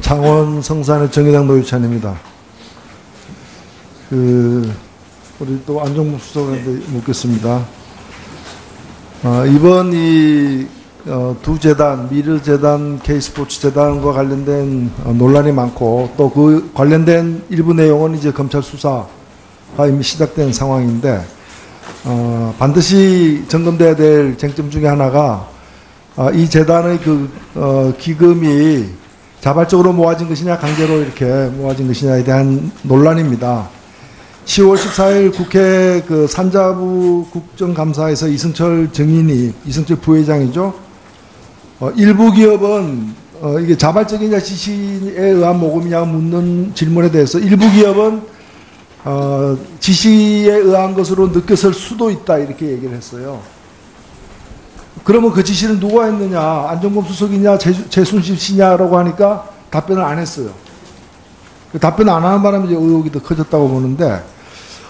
창원 성산의 정의당 노유찬입니다. 우리 또 안종범 수석한테 묻겠습니다. 이번 두 재단, 미르재단, K스포츠재단과 관련된 논란이 많고 또 그 관련된 일부 내용은 이제 검찰 수사가 이미 시작된 상황인데 반드시 점검돼야 될 쟁점 중에 하나가 이 재단의 기금이 자발적으로 모아진 것이냐 강제로 이렇게 모아진 것이냐에 대한 논란입니다. 10월 14일 국회 산자부 국정감사에서 이승철 부회장이죠. 일부 기업은 이게 자발적이냐 지시에 의한 모금이냐 묻는 질문에 대해서 일부 기업은 지시에 의한 것으로 느꼈을 수도 있다 이렇게 얘기를 했어요. 그러면 그 지시는 누가 했느냐, 안종범 수석이냐, 최순실 씨냐라고 하니까 답변을 안 했어요. 그 답변 안 하는 바람에 이제 의혹이 더 커졌다고 보는데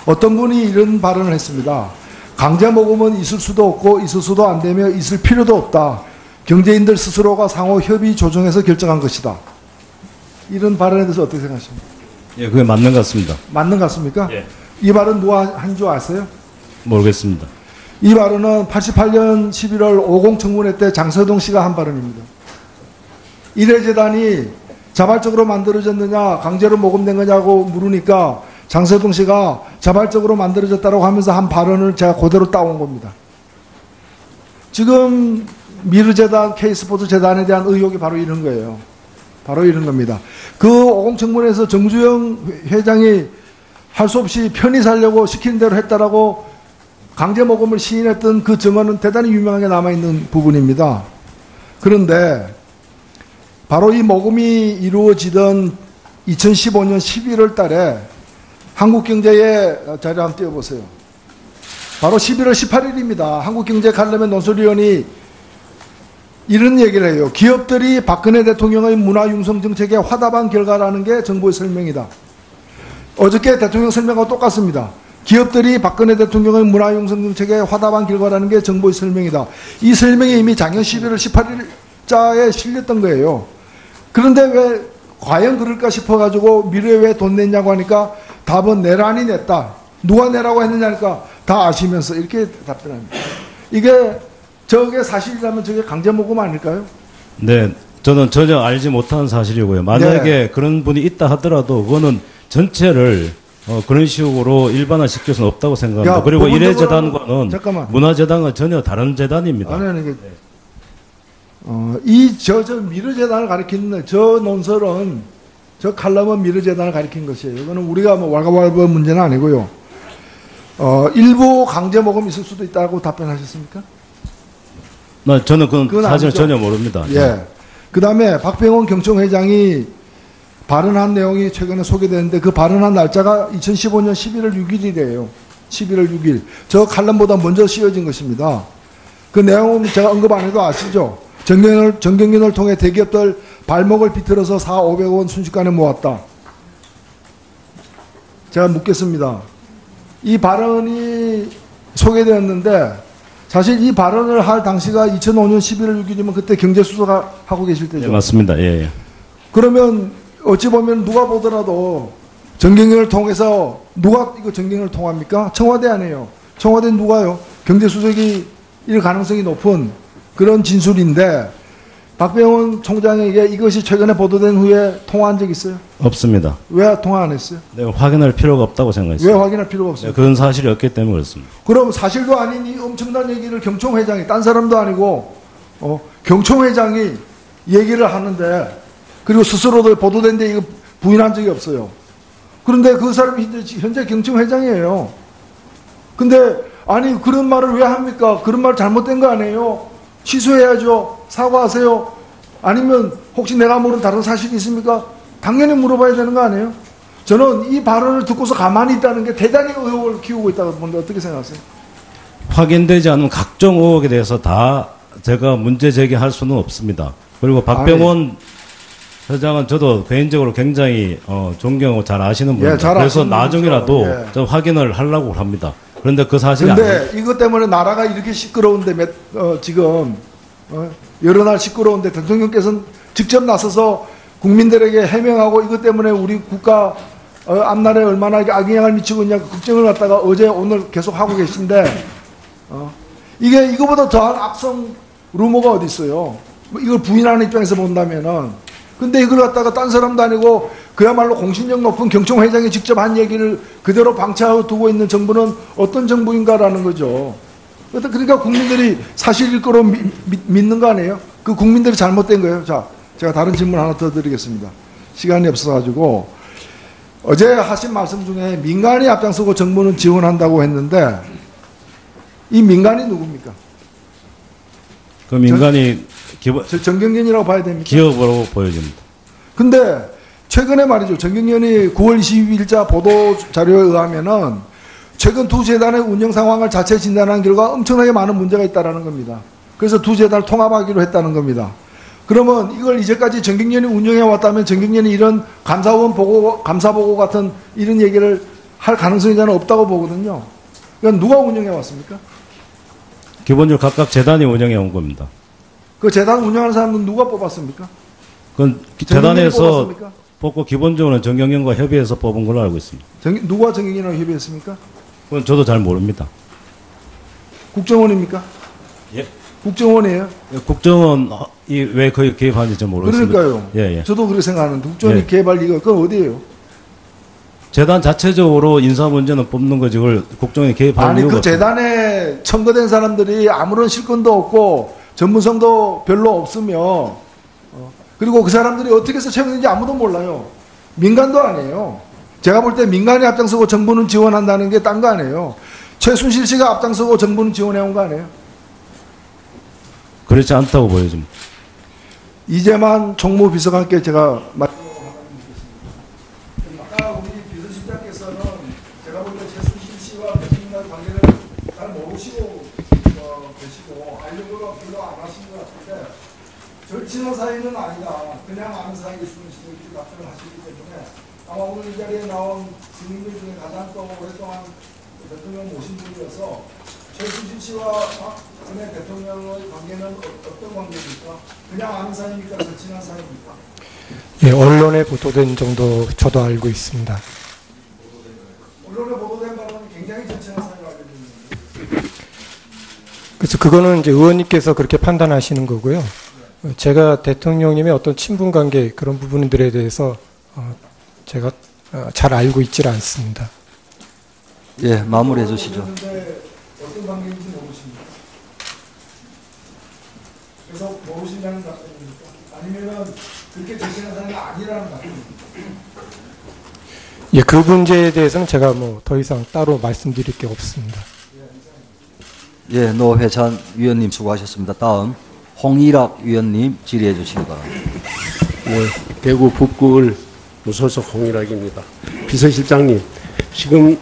어떤 분이 이런 발언을 했습니다. 강제 모금은 있을 수도 없고 있을 수도 안 되며 있을 필요도 없다. 경제인들 스스로가 상호 협의 조정해서 결정한 것이다. 이런 발언에 대해서 어떻게 생각하십니까? 예, 그게 맞는 것 같습니다. 맞는 것 같습니까? 예. 이 발언 누가 한 줄 아세요? 모르겠습니다. 이 발언은 88년 11월 50 청문회 때 장서동 씨가 한 발언입니다. 이래재단이 자발적으로 만들어졌느냐 강제로 모금된 거냐고 물으니까 장서동 씨가 자발적으로 만들어졌다고 하면서 한 발언을 제가 그대로 따온 겁니다. 지금 미르재단, K스포츠재단에 대한 의혹이 바로 이런 거예요. 바로 이런 겁니다. 그 50 청문회에서 정주영 회장이 할 수 없이 편히 살려고 시키는 대로 했다라고 강제 모금을 시인했던 그 증언은 대단히 유명하게 남아있는 부분입니다. 그런데 바로 이 모금이 이루어지던 2015년 11월 달에 한국경제의 자료 한번 띄워보세요. 바로 11월 18일입니다. 한국경제 관련된 논설위원이 이런 얘기를 해요. 기업들이 박근혜 대통령의 문화융성 정책에 화답한 결과라는 게 정부의 설명이다. 어저께 대통령 설명하고 똑같습니다. 기업들이 박근혜 대통령의 문화융성 정책에 화답한 결과라는 게 정부의 설명이다. 이 설명이 이미 작년 11월 18일자에 실렸던 거예요. 그런데 왜 과연 그럴까 싶어가지고 미래에 왜 돈 냈냐고 하니까 답은 내란이 냈다. 누가 내라고 했느냐니까 다 아시면서 이렇게 답변합니다. 저게 사실이라면 저게 강제모금 아닐까요? 네, 저는 전혀 알지 못하는 사실이고요. 만약에 네. 그런 분이 있다 하더라도 그거는 전체를 그런 식으로 일반화시킬 수는 없다고 생각합니다. 그리고 이래재단과는 문화재단과 전혀 다른 재단입니다. 아니, 미르재단을 가리키는 저 논설은 저 칼럼은 미르재단을 가리킨 것이에요. 이거는 우리가 왈가왈부한 문제는 아니고요. 일부 강제 모금이 있을 수도 있다고 답변하셨습니까? 저는 그건 사실은 전혀 모릅니다. 예. 그 다음에 박병원 경총회장이 발언한 내용이 최근에 소개되는데 그 발언한 날짜가 2015년 11월 6일이래요. 11월 6일. 저 칼럼보다 먼저 씌워진 것입니다. 그 내용은 제가 언급 안 해도 아시죠? 정경련을 통해 대기업들 발목을 비틀어서 400~500원 순식간에 모았다. 제가 묻겠습니다. 이 발언이 소개되었는데 사실 이 발언을 할 당시가 2005년 11월 6일이면 그때 경제수석을 하고 계실 때죠. 네, 맞습니다. 예. 그러면 어찌 보면 누가 보더라도 정경련을 통해서 누가 이거 정경련을 통합니까? 청와대 아니에요. 청와대는 누가요? 경제수석이 일 가능성이 높은 그런 진술인데 박병원 총장에게 이것이 최근에 보도된 후에 통화한 적 있어요? 없습니다. 왜 통화 안 했어요? 네, 확인할 필요가 없다고 생각했어요. 왜 확인할 필요가 없어요? 네, 그런 사실이 없기 때문에 그렇습니다. 그럼 사실도 아닌 이 엄청난 얘기를 경총회장이 딴 사람도 아니고 경총회장이 얘기를 하는데 그리고 스스로도 보도된 데 이거 부인한 적이 없어요. 그런데 그 사람이 현재 경총회장이에요. 근데 아니 그런 말을 왜 합니까? 그런 말 잘못된 거 아니에요? 취소해야죠. 사과하세요. 아니면 혹시 내가 모르는 다른 사실이 있습니까? 당연히 물어봐야 되는 거 아니에요? 저는 이 발언을 듣고서 가만히 있다는 게 대단히 의혹을 키우고 있다고 보는데 어떻게 생각하세요? 확인되지 않은 각종 의혹에 대해서 다 제가 문제 제기할 수는 없습니다. 그리고 박병원 회장은 저도 개인적으로 굉장히 존경하고 잘 아시는 분입니다. 그래서 나중이라도 저 확인을 하려고 합니다. 그런데 그 사실이 아니에요. 그런데 이것 때문에 나라가 이렇게 시끄러운데 지금 여러 날 시끄러운데 대통령께서는 직접 나서서 국민들에게 해명하고 이것 때문에 우리 국가 앞날에 얼마나 악영향을 미치고 있냐 걱정을 갖다가 어제 오늘 계속 하고 계신데 이게 이거보다 더한 악성 루머가 어디 있어요? 뭐 이걸 부인하는 입장에서 본다면은 근데 이걸 갖다가 딴 사람도 아니고 그야말로 공신력 높은 경총 회장이 직접 한 얘기를 그대로 방치하고 두고 있는 정부는 어떤 정부인가라는 거죠. 그러니까 국민들이 사실일 거로 믿는 거 아니에요? 그 국민들이 잘못된 거예요. 자, 제가 다른 질문 하나 더 드리겠습니다. 시간이 없어가지고 어제 하신 말씀 중에 민간이 앞장서고 정부는 지원한다고 했는데 이 민간이 누굽니까? 그 민간이 정경련이라고 봐야 됩니까? 기업으로 보여집니다. 근데 최근에 말이죠. 정경련이 9월 22일자 보도 자료에 의하면은 최근 두 재단의 운영 상황을 자체 진단한 결과 엄청나게 많은 문제가 있다라는 겁니다. 그래서 두 재단을 통합하기로 했다는 겁니다. 그러면 이걸 이제까지 정경련이 운영해 왔다면 정경련이 이런 감사원 보고, 감사보고 같은 이런 얘기를 할 가능성이 저는 없다고 보거든요. 그러니까 누가 운영해 왔습니까? 기본적으로 각각 재단이 운영해 온 겁니다. 그 재단 운영하는 사람은 누가 뽑았습니까? 그건 정경련이 재단에서 뽑았습니까? 뽑고 기본적으로는 정경련과 협의해서 뽑은 걸로 알고 있습니다. 누가 정경련하고 협의했습니까? 그건 저도 잘 모릅니다. 국정원입니까? 예. 국정원이에요? 국정원이 왜 거기 개입하는지 좀 모르겠습니다. 그러니까요. 예. 저도 그렇게 생각하는데 국정원이 예. 개발 이거 그건 어디예요? 재단 자체적으로 인사 문제는 뽑는 거지 그걸 국정원이 개입하는 아니 이유가 그 없습니다. 재단에 첨거된 사람들이 아무런 실권도 없고 전문성도 별로 없으며 그리고 그 사람들이 어떻게 해서 채용된지 아무도 몰라요. 민간도 아니에요. 제가 볼 때 민간이 앞장서고 정부는 지원한다는 게 딴 거 아니에요. 최순실 씨가 앞장서고 정부는 지원해온 거 아니에요. 그렇지 않다고 보여집니다. 이재만 총무비서관께 제가 아까 우리 비서실장께서는 제가 볼 때 최순실 씨와 대통령과의 관계를 잘 모르시고 계시고 알려고도 별로 안 하신 것 같은데 절친한 사이는 아니다. 그냥 아는 사이일 수는 있고 이렇게 답변을 하시기 때문에 아마 오늘 이 자리에 나온 증인들 중에 가장 또 오랫동안 대통령 모신 분이어서 최순실 씨와 박근혜 대통령의 관계는 어떤 관계입니까? 그냥 아는 사이입니까? 절친한 사이입니까? 예, 언론에 보도된 정도 저도 알고 있습니다. 언론에 보도된 바로는 굉장히 절친한 사이로 알고 있는데. 그래서 그거는 이제 의원님께서 그렇게 판단하시는 거고요. 제가 대통령님의 어떤 친분 관계 그런 부분들에 대해서 제가 잘 알고 있질 않습니다. 예, 마무리해 주시죠. 어떤 관계인지 모르십니까? 그래서 모르신다는 답변입니까? 아니면은 그렇게 절친한 사람이 아니라는 답변입니까? 예, 그 문제에 대해서는 제가 뭐 더 이상 따로 말씀드릴 게 없습니다. 예, 노회찬 위원님 수고하셨습니다. 다음 홍일학 위원님 질의해 주시기 바랍니다. 네, 대구 북구을 무소속 홍일학입니다. 비서실장님, 지금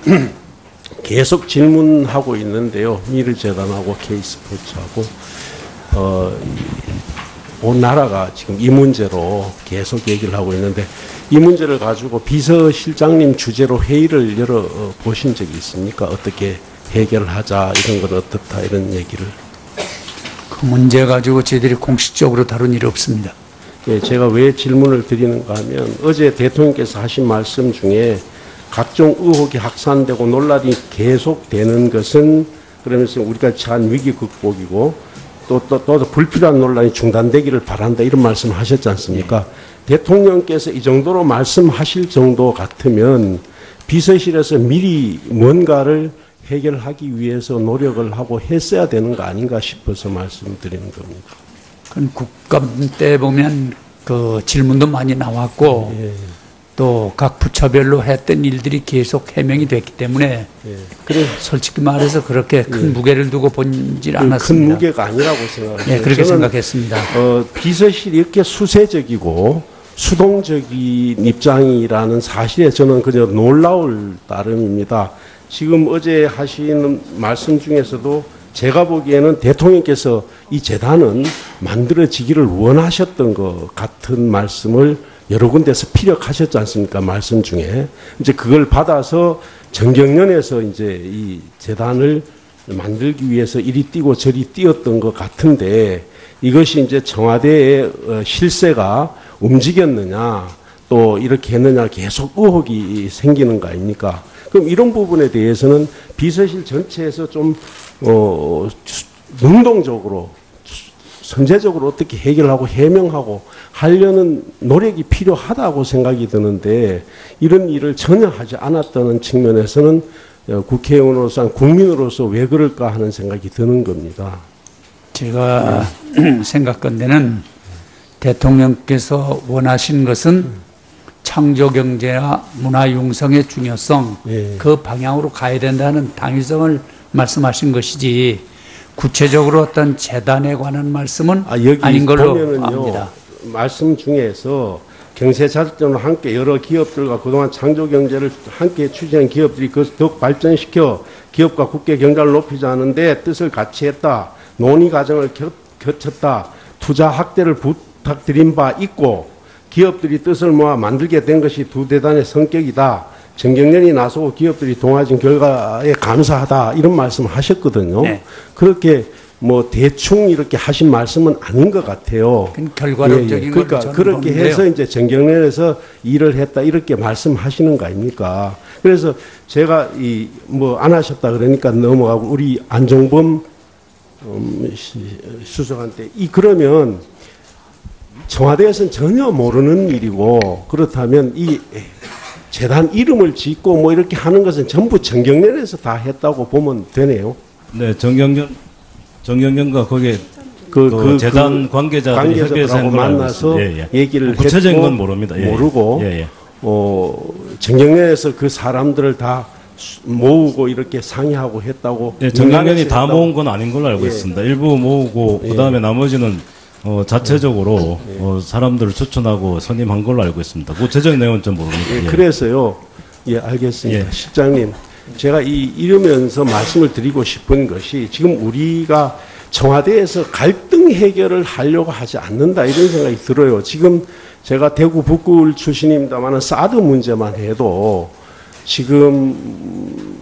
계속 질문하고 있는데요. 미르재단하고 K스포츠하고 온 나라가 지금 이 문제로 계속 얘기를 하고 있는데 이 문제를 가지고 비서실장님 주재로 회의를 열어 보신 적이 있습니까? 어떻게 해결하자 이런 건 어떻다 이런 얘기를. 그 문제 가지고 저희들이 공식적으로 다룬 일이 없습니다. 예, 제가 왜 질문을 드리는가 하면 어제 대통령께서 하신 말씀 중에 각종 의혹이 확산되고 논란이 계속되는 것은 그러면서 우리가 처한 위기 극복이고 또 불필요한 논란이 중단되기를 바란다 이런 말씀을 하셨지 않습니까? 대통령께서 이 정도로 말씀하실 정도 같으면 비서실에서 미리 뭔가를 해결하기 위해서 노력을 하고 했어야 되는 거 아닌가 싶어서 말씀드리는 겁니다. 그건 국감 때 보면 그 질문도 많이 나왔고 예. 또 각 부처별로 했던 일들이 계속 해명이 됐기 때문에 예. 그래 솔직히 말해서 그렇게 큰 무게를 두고 본질 큰 않았습니다. 무게가 아니라고 생각합니다. 네, 그렇게 저는 생각했습니다. 비서실이 이렇게 수세적이고 수동적인 입장이라는 사실에 저는 그저 놀라울 따름입니다. 지금 어제 하시는 말씀 중에서도 제가 보기에는 대통령께서 이 재단은 만들어지기를 원하셨던 것 같은 말씀을 여러 군데서 피력하셨지 않습니까? 말씀 중에. 이제 그걸 받아서 정경련에서 이제 이 재단을 만들기 위해서 이리 뛰고 저리 뛰었던 것 같은데 이것이 이제 청와대의 실세가 움직였느냐 또 이렇게 했느냐 계속 의혹이 생기는 거 아닙니까? 그럼 이런 부분에 대해서는 비서실 전체에서 좀 능동적으로 선제적으로 어떻게 해결하고 해명하고 하려는 노력이 필요하다고 생각이 드는데 이런 일을 전혀 하지 않았다는 측면에서는 국회의원으로서 국민으로서 왜 그럴까 하는 생각이 드는 겁니다. 제가 생각건대는 대통령께서 원하신 것은 창조경제와 문화융성의 중요성 예. 그 방향으로 가야 된다는 당위성을 말씀하신 것이지 구체적으로 어떤 재단에 관한 말씀은 여기 아닌 걸로 보면은요, 압니다. 말씀 중에서 경제자립적으로 함께 여러 기업들과 그동안 창조경제를 함께 추진한 기업들이 그것을 더욱 발전시켜 기업과 국가 경제를 높이지 않은데 뜻을 같이 했다. 논의 과정을 거쳤다. 투자 확대를 부탁드린 바 있고 기업들이 뜻을 모아 만들게 된 것이 두 대단의 성격이다. 정경련이 나서고 기업들이 동화진 결과에 감사하다. 이런 말씀을 하셨거든요. 네. 그렇게 뭐 대충 이렇게 하신 말씀은 아닌 것 같아요. 결과론적인 걸 그러니까 저는 그렇게 보는데요. 해서 이제 정경련에서 일을 했다 이렇게 말씀하시는 거 아닙니까? 그래서 제가 이 뭐 안 하셨다 그러니까 넘어가고 우리 안종범 수석한테 그러면 청와대에서는 전혀 모르는 일이고 그렇다면 이 재단 이름을 짓고 뭐 이렇게 하는 것은 전부 정경련에서 다 했다고 보면 되네요. 네, 정경련과 거기에 그 재단 관계자들이 협의해서 관계자들하고 만나서 얘기를 구체적인 했고 건 모릅니다. 예. 모르고 정경련에서 그 사람들을 다 모으고 이렇게 상의하고 했다고. 예, 정경련이 다 했다고. 모은 건 아닌 걸로 알고 예. 있습니다. 일부 모으고 예. 그다음에 나머지는 자체적으로 사람들을 추천하고 선임한 걸로 알고 있습니다. 구체적인 내용은 좀 모릅니다. 예, 예. 그래서요. 예, 알겠습니다. 예. 실장님, 제가 이러면서 말씀을 드리고 싶은 것이 지금 우리가 청와대에서 갈등 해결을 하려고 하지 않는다 이런 생각이 들어요. 지금 제가 대구 북구울 출신입니다만 사드 문제만 해도 지금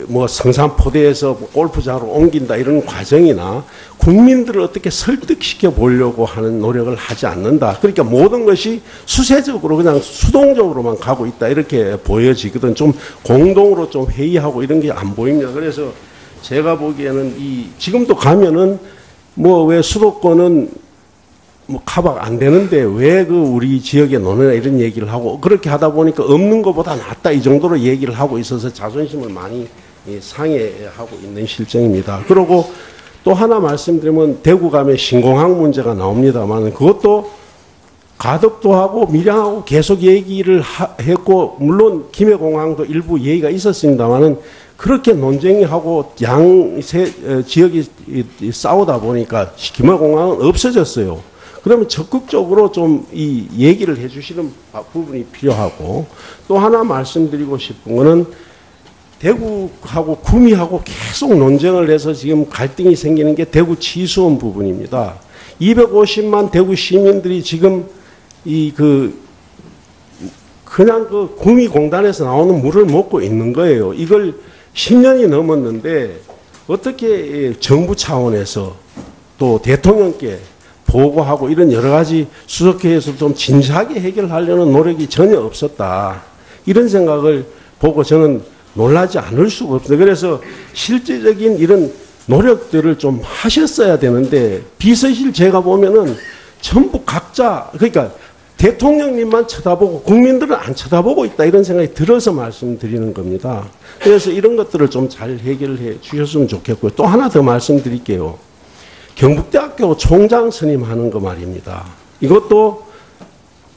뭐 성산포대에서 골프장으로 옮긴다 이런 과정이나 국민들을 어떻게 설득시켜 보려고 하는 노력을 하지 않는다. 그러니까 모든 것이 수세적으로 그냥 수동적으로만 가고 있다 이렇게 보여지거든. 좀 공동으로 좀 회의하고 이런 게 안 보입니다. 그래서 제가 보기에는 지금도 가면은 뭐 왜 수도권은 뭐 커버가 안 되는데 왜 그 우리 지역에 노느냐 이런 얘기를 하고 그렇게 하다 보니까 없는 것보다 낫다 이 정도로 얘기를 하고 있어서 자존심을 많이 상해하고 있는 실정입니다. 그리고 또 하나 말씀드리면 대구 가면 신공항 문제가 나옵니다만 그것도 가덕도 하고 밀양하고 계속 얘기를 했고 물론 김해공항도 일부 얘기가 있었습니다만은 그렇게 논쟁이 하고 지역이 싸우다 보니까 김해공항은 없어졌어요. 그러면 적극적으로 좀 이 얘기를 해주시는 부분이 필요하고 또 하나 말씀드리고 싶은 거는 대구하고 구미하고 계속 논쟁을 해서 지금 갈등이 생기는 게 대구 치수원 부분입니다. 250만 대구 시민들이 지금 그냥 그 구미공단에서 나오는 물을 먹고 있는 거예요. 이걸 10년이 넘었는데 어떻게 정부 차원에서 또 대통령께 보고하고 이런 여러 가지 수석회에서 좀 진지하게 해결하려는 노력이 전혀 없었다. 이런 생각을 보고 저는 놀라지 않을 수가 없어요. 그래서 실질적인 이런 노력들을 좀 하셨어야 되는데 비서실 제가 보면은 전부 각자 그러니까 대통령님만 쳐다보고 국민들은 안 쳐다보고 있다 이런 생각이 들어서 말씀드리는 겁니다. 그래서 이런 것들을 좀 잘 해결해 주셨으면 좋겠고요. 또 하나 더 말씀드릴게요. 경북대학교 총장 선임하는 거 말입니다.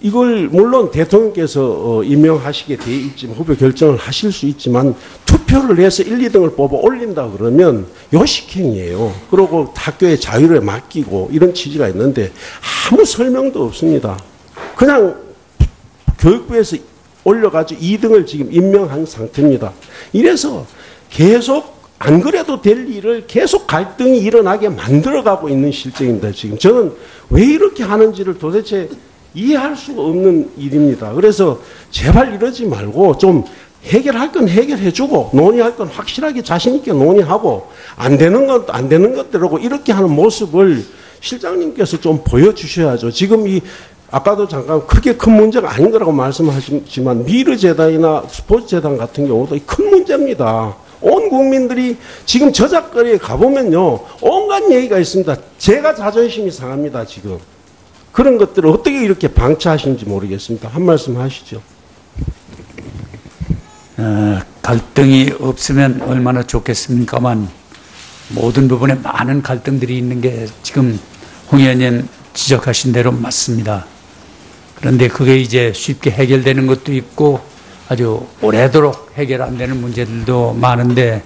이걸 물론 대통령께서 임명하시게 돼 있지만 후보 결정을 하실 수 있지만 투표를 해서 1, 2등을 뽑아 올린다 그러면 요식행위예요. 그리고 학교의 자유를 맡기고 이런 취지가 있는데 아무 설명도 없습니다. 그냥 교육부에서 올려가지고 2등을 지금 임명한 상태입니다. 이래서 계속 안 그래도 될 일을 계속 갈등이 일어나게 만들어가고 있는 실정입니다. 지금 저는 왜 이렇게 하는지를 도대체 이해할 수가 없는 일입니다. 그래서 제발 이러지 말고 좀 해결할 건 해결해주고 논의할 건 확실하게 자신있게 논의하고 안 되는 건 안 되는 것들하고 이렇게 하는 모습을 실장님께서 좀 보여주셔야죠. 지금 아까도 잠깐 그렇게 큰 문제가 아닌 거라고 말씀하시지만 미르재단이나 스포츠재단 같은 경우도 큰 문제입니다. 온 국민들이 지금 저작거리에 가보면요. 온갖 얘기가 있습니다. 제가 자존심이 상합니다. 지금. 그런 것들을 어떻게 이렇게 방치하시는지 모르겠습니다. 한 말씀 하시죠. 갈등이 없으면 얼마나 좋겠습니까만 모든 부분에 많은 갈등들이 있는 게 지금 홍 의원님 지적하신 대로 맞습니다. 그런데 그게 이제 쉽게 해결되는 것도 있고 아주 오래도록 해결 안 되는 문제들도 많은데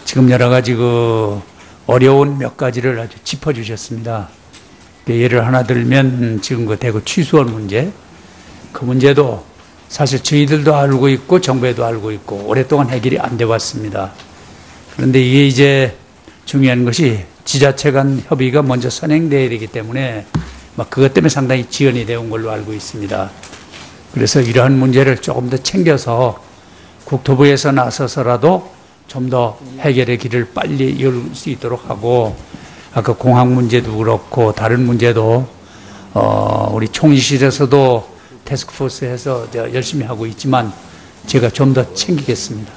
지금 여러 가지 그 어려운 몇 가지를 아주 짚어주셨습니다. 예를 하나 들면 지금 그 대구 취수원 문제, 그 문제도 사실 저희들도 알고 있고 정부에도 알고 있고 오랫동안 해결이 안 돼 왔습니다. 그런데 이게 이제 중요한 것이 지자체 간 협의가 먼저 선행돼야 되기 때문에 막 그것 때문에 상당히 지연이 되어 온 걸로 알고 있습니다. 그래서 이러한 문제를 조금 더 챙겨서 국토부에서 나서서라도 좀 더 해결의 길을 빨리 열 수 있도록 하고 아까 공항 문제도 그렇고 다른 문제도 우리 총리실에서도 태스크포스해서 열심히 하고 있지만 제가 좀 더 챙기겠습니다.